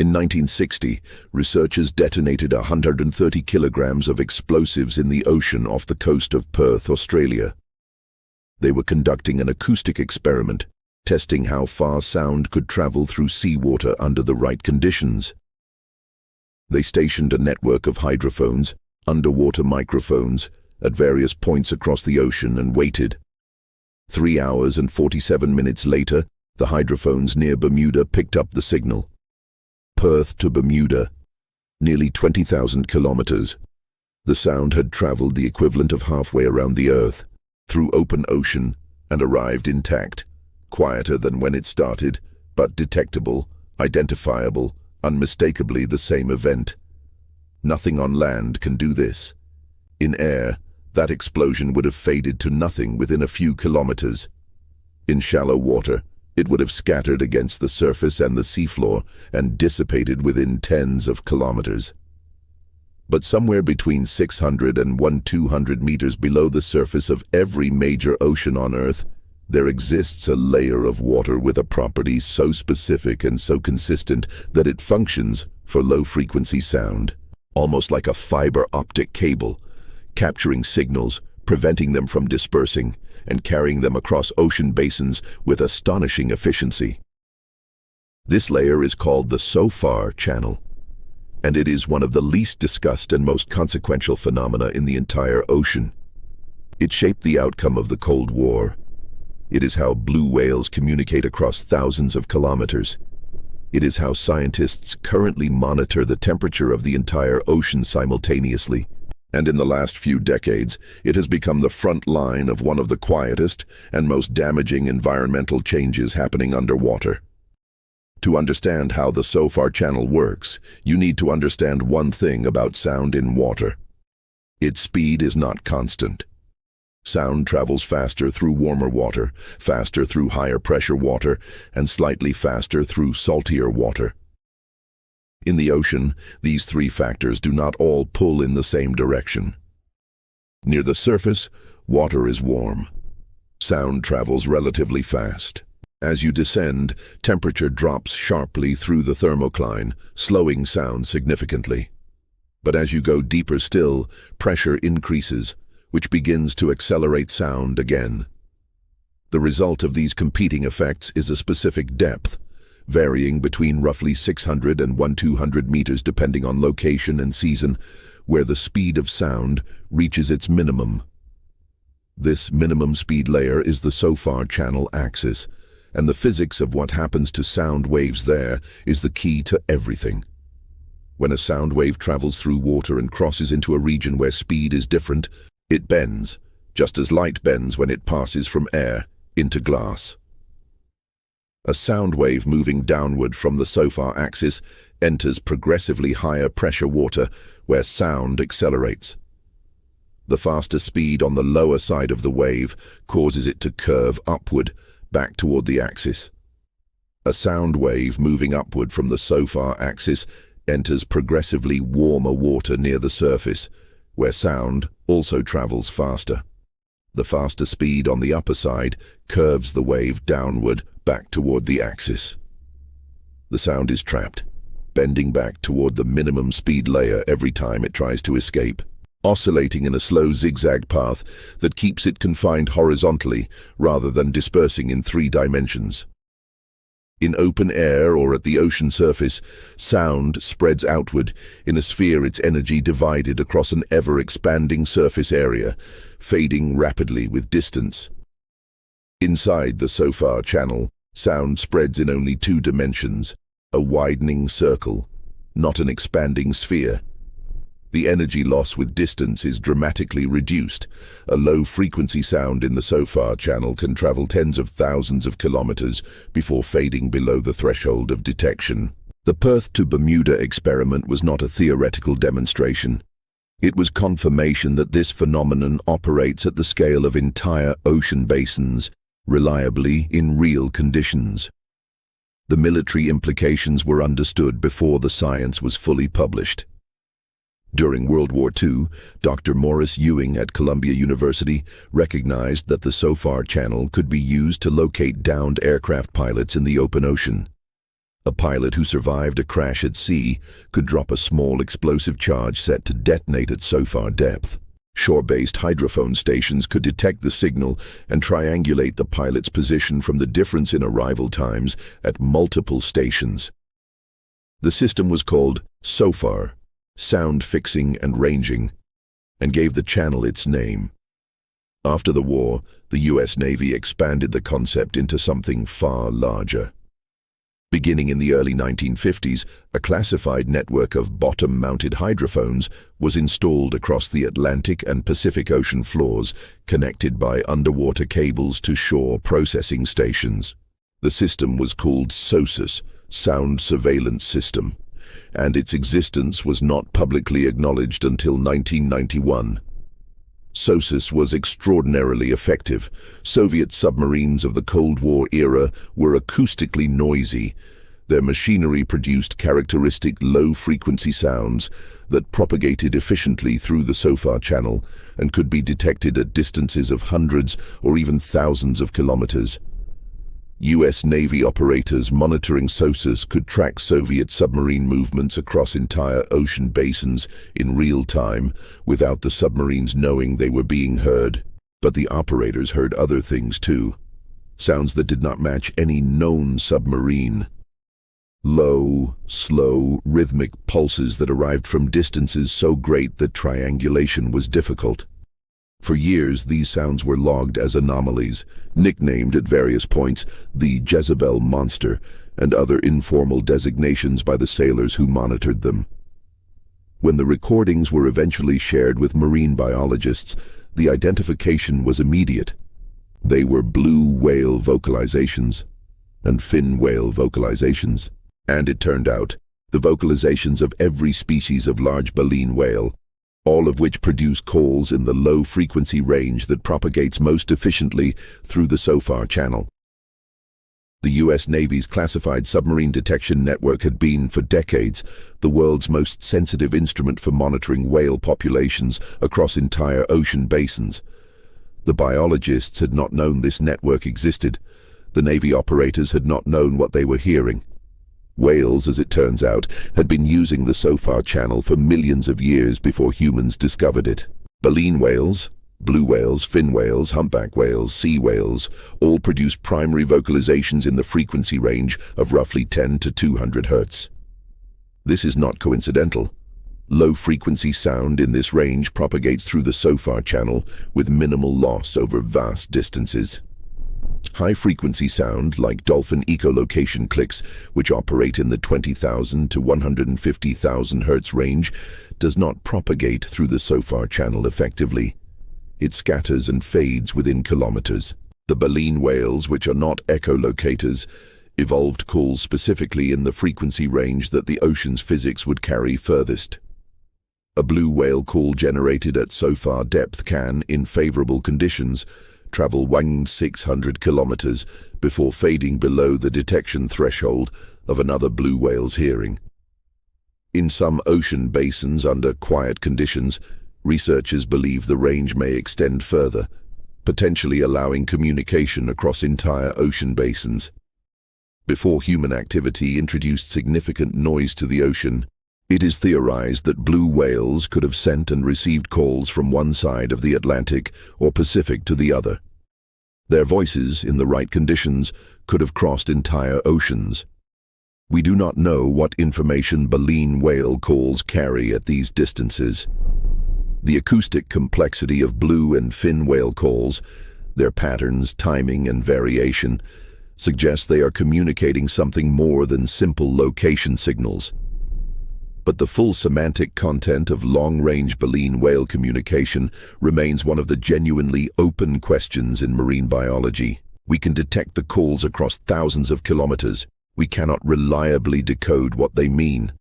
In 1960, researchers detonated 130 kilograms of explosives in the ocean off the coast of Perth, Australia. They were conducting an acoustic experiment, testing how far sound could travel through seawater under the right conditions. They stationed a network of hydrophones, underwater microphones, at various points across the ocean and waited. 3 hours and 47 minutes later, the hydrophones near Bermuda picked up the signal. Perth to Bermuda, nearly 20,000 kilometers. The sound had traveled the equivalent of halfway around the Earth, through open ocean, and arrived intact, quieter than when it started, but detectable, identifiable, unmistakably the same event. Nothing on land can do this. In air, that explosion would have faded to nothing within a few kilometers. In shallow water, it would have scattered against the surface and the seafloor and dissipated within tens of kilometers. But somewhere between 600 and 200 meters below the surface of every major ocean on Earth, there exists a layer of water with a property so specific and so consistent that it functions for low-frequency sound, almost like a fiber optic cable, capturing signals, preventing them from dispersing, and carrying them across ocean basins with astonishing efficiency. This layer is called the SOFAR Channel, and it is one of the least discussed and most consequential phenomena in the entire ocean. It shaped the outcome of the Cold War. It is how blue whales communicate across thousands of kilometers. It is how scientists currently monitor the temperature of the entire ocean simultaneously. And in the last few decades, it has become the front line of one of the quietest and most damaging environmental changes happening underwater. To understand how the SOFAR Channel works, you need to understand one thing about sound in water. Its speed is not constant. Sound travels faster through warmer water, faster through higher pressure water, and slightly faster through saltier water. In the ocean, these three factors do not all pull in the same direction. Near the surface, water is warm. Sound travels relatively fast. As you descend, temperature drops sharply through the thermocline, slowing sound significantly. But as you go deeper still, pressure increases, which begins to accelerate sound again. The result of these competing effects is a specific depth, varying between roughly 600 and 200 meters depending on location and season, where the speed of sound reaches its minimum. This minimum speed layer is the SOFAR Channel axis, and the physics of what happens to sound waves there is the key to everything. When a sound wave travels through water and crosses into a region where speed is different, it bends, just as light bends when it passes from air into glass. A sound wave moving downward from the SOFAR axis enters progressively higher pressure water where sound accelerates. The faster speed on the lower side of the wave causes it to curve upward, back toward the axis. A sound wave moving upward from the SOFAR axis enters progressively warmer water near the surface, where sound also travels faster. The faster speed on the upper side curves the wave downward, back toward the axis. The sound is trapped, bending back toward the minimum speed layer every time it tries to escape, oscillating in a slow zigzag path that keeps it confined horizontally rather than dispersing in 3 dimensions. In open air or at the ocean surface, sound spreads outward in a sphere, its energy divided across an ever-expanding surface area, fading rapidly with distance. Inside the SOFAR Channel, sound spreads in only 2 dimensions, a widening circle, not an expanding sphere. The energy loss with distance is dramatically reduced. A low-frequency sound in the SOFAR Channel can travel tens of thousands of kilometers before fading below the threshold of detection. The Perth to Bermuda experiment was not a theoretical demonstration. It was confirmation that this phenomenon operates at the scale of entire ocean basins, reliably in real conditions. The military implications were understood before the science was fully published. During World War II, Dr. Morris Ewing at Columbia University recognized that the SOFAR Channel could be used to locate downed aircraft pilots in the open ocean. A pilot who survived a crash at sea could drop a small explosive charge set to detonate at SOFAR depth. Shore-based hydrophone stations could detect the signal and triangulate the pilot's position from the difference in arrival times at multiple stations. The system was called SOFAR, Sound Fixing and Ranging, and gave the channel its name. After the war, the U.S. Navy expanded the concept into something far larger. Beginning in the early 1950s, a classified network of bottom-mounted hydrophones was installed across the Atlantic and Pacific Ocean floors, connected by underwater cables to shore processing stations. The system was called SOSUS, Sound Surveillance System, and its existence was not publicly acknowledged until 1991. SOSUS was extraordinarily effective. Soviet submarines of the Cold War era were acoustically noisy. Their machinery produced characteristic low-frequency sounds that propagated efficiently through the SOFAR Channel and could be detected at distances of hundreds or even thousands of kilometers. U.S. Navy operators monitoring SOSUS could track Soviet submarine movements across entire ocean basins in real time without the submarines knowing they were being heard. But the operators heard other things too, sounds that did not match any known submarine. Low, slow, rhythmic pulses that arrived from distances so great that triangulation was difficult. For years, these sounds were logged as anomalies, nicknamed at various points the Jezebel Monster, and other informal designations by the sailors who monitored them. When the recordings were eventually shared with marine biologists, the identification was immediate. They were blue whale vocalizations and fin whale vocalizations. And it turned out, the vocalizations of every species of large baleen whale, all of which produce calls in the low-frequency range that propagates most efficiently through the SOFAR Channel. The U.S. Navy's classified submarine detection network had been, for decades, the world's most sensitive instrument for monitoring whale populations across entire ocean basins. The biologists had not known this network existed. The Navy operators had not known what they were hearing. Whales, as it turns out, had been using the SOFAR Channel for millions of years before humans discovered it. Baleen whales, blue whales, fin whales, humpback whales, sea whales, all produce primary vocalizations in the frequency range of roughly 10 to 200 Hz. This is not coincidental. Low-frequency sound in this range propagates through the SOFAR Channel with minimal loss over vast distances. High-frequency sound, like dolphin echolocation clicks, which operate in the 20,000 to 150,000 Hz range, does not propagate through the SOFAR Channel effectively. It scatters and fades within kilometers. The baleen whales, which are not echolocators, evolved calls specifically in the frequency range that the ocean's physics would carry furthest. A blue whale call generated at SOFAR depth can, in favorable conditions, travel 1,600 kilometers before fading below the detection threshold of another blue whale's hearing. In some ocean basins under quiet conditions, researchers believe the range may extend further, potentially allowing communication across entire ocean basins. Before human activity introduced significant noise to the ocean, it is theorized that blue whales could have sent and received calls from one side of the Atlantic or Pacific to the other. Their voices, in the right conditions, could have crossed entire oceans. We do not know what information baleen whale calls carry at these distances. The acoustic complexity of blue and fin whale calls, their patterns, timing, and variation, suggests they are communicating something more than simple location signals. But the full semantic content of long-range baleen whale communication remains one of the genuinely open questions in marine biology. We can detect the calls across thousands of kilometers. We cannot reliably decode what they mean.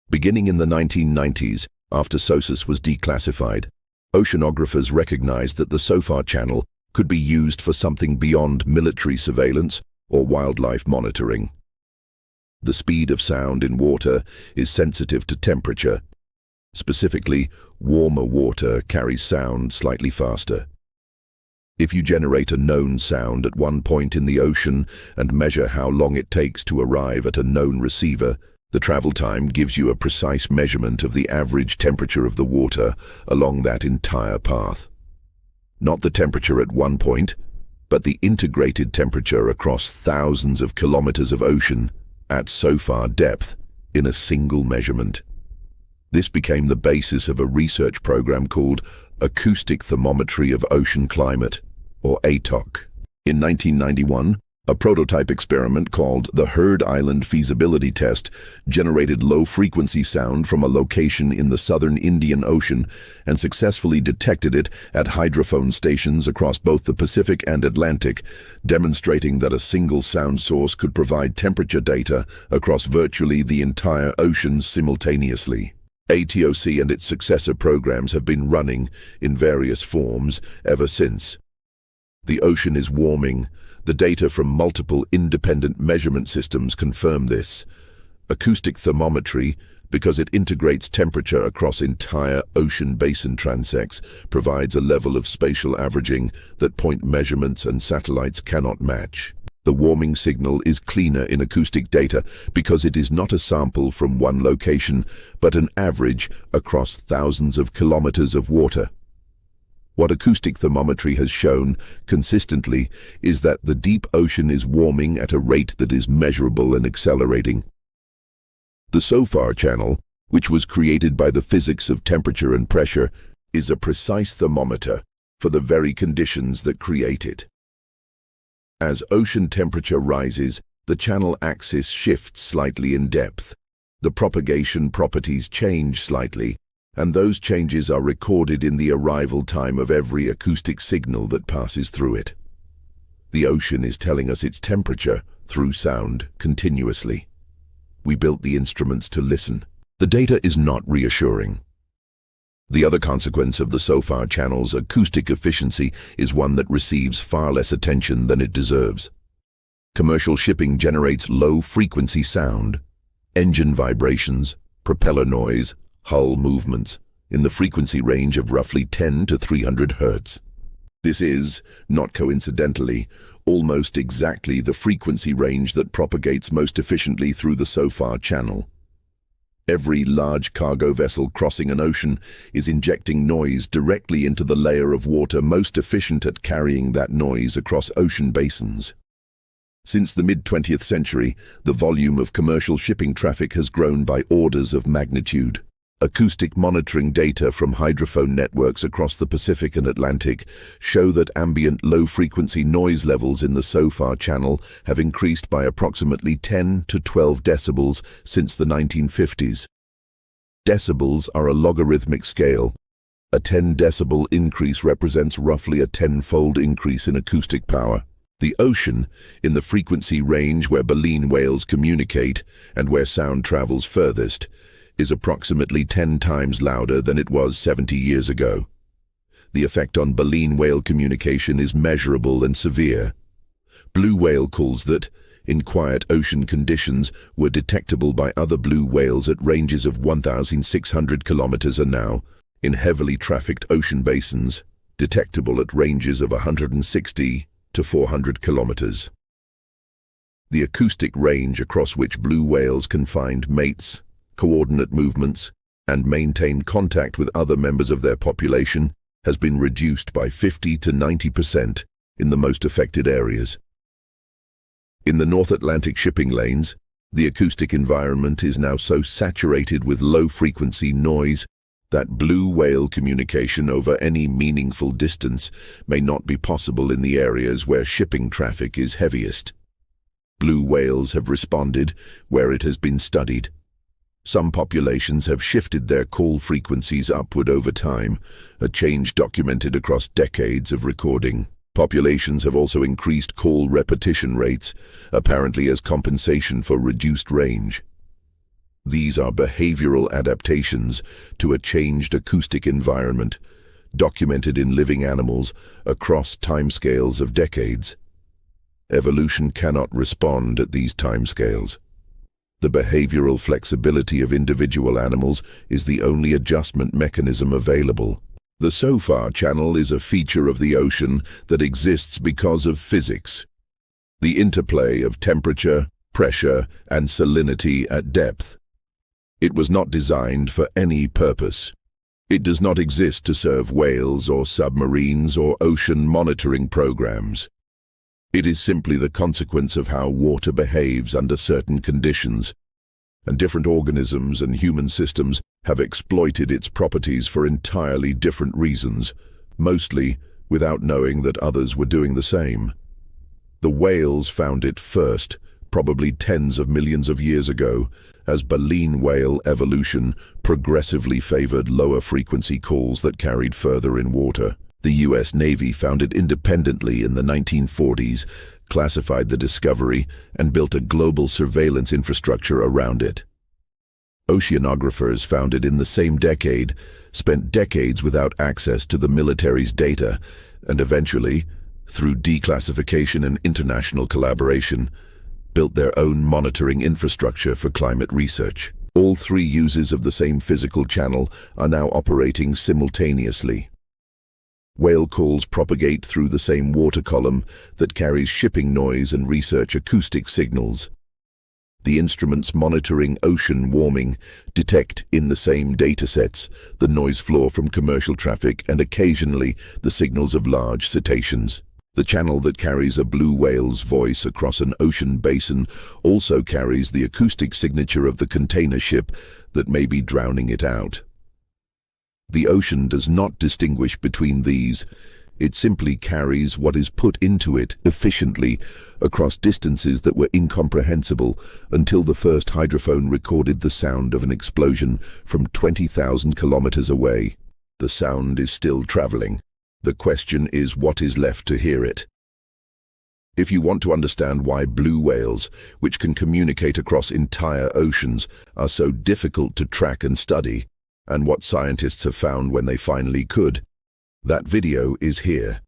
Beginning in the 1990s, after SOSUS was declassified, oceanographers recognized that the SOFAR Channel could be used for something beyond military surveillance or wildlife monitoring. The speed of sound in water is sensitive to temperature. Specifically, warmer water carries sound slightly faster. If you generate a known sound at one point in the ocean and measure how long it takes to arrive at a known receiver, the travel time gives you a precise measurement of the average temperature of the water along that entire path. Not the temperature at one point, but the integrated temperature across thousands of kilometers of ocean at SOFAR depth in a single measurement. This became the basis of a research program called Acoustic Thermometry of Ocean Climate, or ATOC. In 1991, a prototype experiment called the Heard Island Feasibility Test generated low-frequency sound from a location in the southern Indian Ocean and successfully detected it at hydrophone stations across both the Pacific and Atlantic, demonstrating that a single sound source could provide temperature data across virtually the entire ocean simultaneously. ATOC and its successor programs have been running in various forms ever since. The ocean is warming. The data from multiple independent measurement systems confirm this. Acoustic thermometry, because it integrates temperature across entire ocean basin transects, provides a level of spatial averaging that point measurements and satellites cannot match. The warming signal is cleaner in acoustic data because it is not a sample from one location, but an average across thousands of kilometers of water. What acoustic thermometry has shown consistently is that the deep ocean is warming at a rate that is measurable and accelerating. The SOFAR Channel, which was created by the physics of temperature and pressure, is a precise thermometer for the very conditions that create it. As ocean temperature rises, the channel axis shifts slightly in depth. The propagation properties change slightly, and those changes are recorded in the arrival time of every acoustic signal that passes through it. The ocean is telling us its temperature through sound continuously. We built the instruments to listen. The data is not reassuring. The other consequence of the SOFAR Channel's acoustic efficiency is one that receives far less attention than it deserves. Commercial shipping generates low-frequency sound, engine vibrations, propeller noise, hull movements, in the frequency range of roughly 10 to 300 Hz. This is, not coincidentally, almost exactly the frequency range that propagates most efficiently through the SOFAR Channel. Every large cargo vessel crossing an ocean is injecting noise directly into the layer of water most efficient at carrying that noise across ocean basins. Since the mid-20th century, the volume of commercial shipping traffic has grown by orders of magnitude. Acoustic monitoring data from hydrophone networks across the Pacific and Atlantic show that ambient low-frequency noise levels in the SOFAR Channel have increased by approximately 10 to 12 decibels since the 1950s. Decibels are a logarithmic scale. A 10 decibel increase represents roughly a 10-fold increase in acoustic power. The ocean, in the frequency range where baleen whales communicate and where sound travels furthest, is approximately 10 times louder than it was 70 years ago. The effect on baleen whale communication is measurable and severe. Blue whale calls that, in quiet ocean conditions, were detectable by other blue whales at ranges of 1,600 kilometers, are now, in heavily trafficked ocean basins, detectable at ranges of 160 to 400 kilometers. The acoustic range across which blue whales can find mates, coordinate movements, and maintain contact with other members of their population has been reduced by 50 to 90% in the most affected areas. In the North Atlantic shipping lanes, the acoustic environment is now so saturated with low-frequency noise that blue whale communication over any meaningful distance may not be possible in the areas where shipping traffic is heaviest. Blue whales have responded where it has been studied. Some populations have shifted their call frequencies upward over time, a change documented across decades of recording. Populations have also increased call repetition rates, apparently as compensation for reduced range. These are behavioral adaptations to a changed acoustic environment, documented in living animals across timescales of decades. Evolution cannot respond at these timescales. The behavioral flexibility of individual animals is the only adjustment mechanism available. The SOFAR Channel is a feature of the ocean that exists because of physics. The interplay of temperature, pressure, and salinity at depth. It was not designed for any purpose. It does not exist to serve whales or submarines or ocean monitoring programs. It is simply the consequence of how water behaves under certain conditions, and different organisms and human systems have exploited its properties for entirely different reasons, mostly without knowing that others were doing the same. The whales found it first, probably tens of millions of years ago, as baleen whale evolution progressively favored lower frequency calls that carried further in water. The US Navy found it independently in the 1940s, classified the discovery, and built a global surveillance infrastructure around it. Oceanographers found it in the same decade, spent decades without access to the military's data, and eventually, through declassification and international collaboration, built their own monitoring infrastructure for climate research. All three uses of the same physical channel are now operating simultaneously. Whale calls propagate through the same water column that carries shipping noise and research acoustic signals. The instruments monitoring ocean warming detect in the same datasets the noise floor from commercial traffic and occasionally the signals of large cetaceans. The channel that carries a blue whale's voice across an ocean basin also carries the acoustic signature of the container ship that may be drowning it out. The ocean does not distinguish between these. It simply carries what is put into it efficiently across distances that were incomprehensible until the first hydrophone recorded the sound of an explosion from 20,000 kilometers away. The sound is still traveling. The question is what is left to hear it. If you want to understand why blue whales, which can communicate across entire oceans, are so difficult to track and study, and what scientists have found when they finally could, that video is here.